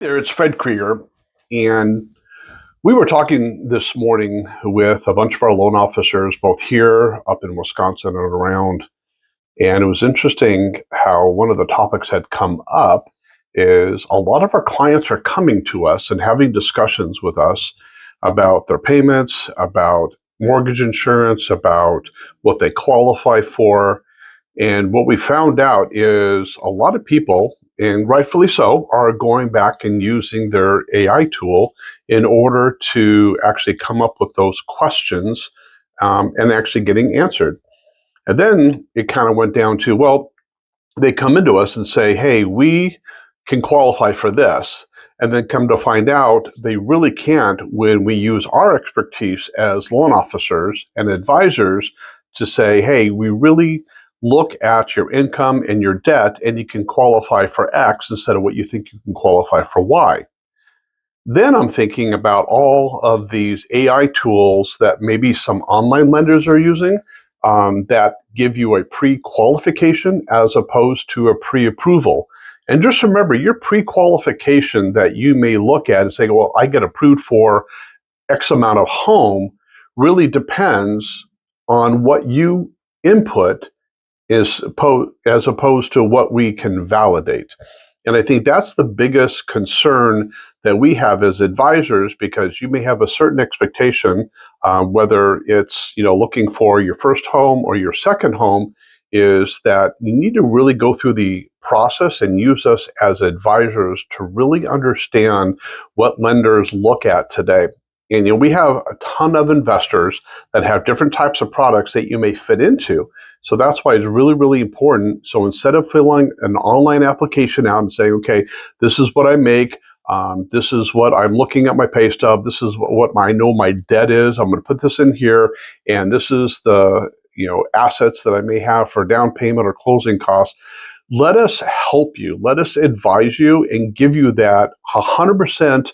There, it's Fred Krieger, and we were talking this morning with a bunch of our loan officers, both here, up in Wisconsin, and around. And it was interesting how one of the topics had come up is a lot of our clients are coming to us and having discussions with us about their payments, about mortgage insurance, about what they qualify for. And what we found out is a lot of people, and rightfully so, are going back and using their AI tool in order to actually come up with those questions and actually getting answered. And then it kind of went down to, well, they come into us and say, hey, we can qualify for this. And then come to find out they really can't when we use our expertise as loan officers and advisors to say, hey, we really look at your income and your debt, and you can qualify for X instead of what you think you can qualify for Y. Then I'm thinking about all of these AI tools that maybe some online lenders are using that give you a pre-qualification as opposed to a pre-approval. And just remember, your pre-qualification that you may look at and say, well, I get approved for X amount of home really depends on what you input as opposed to what we can validate. And I think that's the biggest concern that we have as advisors, because you may have a certain expectation, whether it's looking for your first home or your second home, is that you need to really go through the process and use us as advisors to really understand what lenders look at today. And we have a ton of investors that have different types of products that you may fit into. So that's why it's really, really important. So instead of filling an online application out and saying, okay, this is what I make, this is what I'm looking at my pay stub, this is what I know my debt is, I'm going to put this in here, and this is the assets that I may have for down payment or closing costs. Let us help you. Let us advise you and give you that 100%.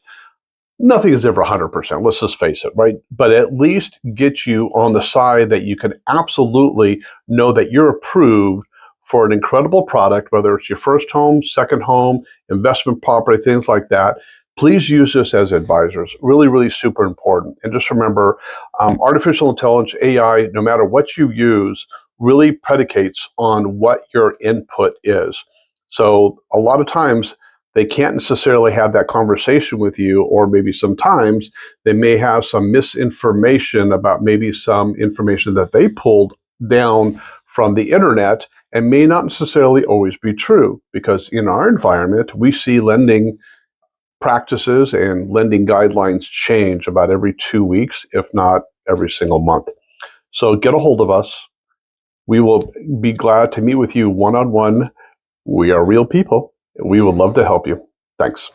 Nothing is ever 100%, let's just face it, right? But at least get you on the side that you can absolutely know that you're approved for an incredible product, whether it's your first home, second home, investment property, things like that. Please use this as advisors. Really, really super important. And just remember, artificial intelligence, AI, no matter what you use, really predicates on what your input is. So a lot of times, they can't necessarily have that conversation with you, or maybe sometimes they may have some misinformation about maybe some information that they pulled down from the internet and may not necessarily always be true, because in our environment, we see lending practices and lending guidelines change about every 2 weeks, if not every single month. So get a hold of us. We will be glad to meet with you one-on-one. We are real people. We would love to help you. Thanks.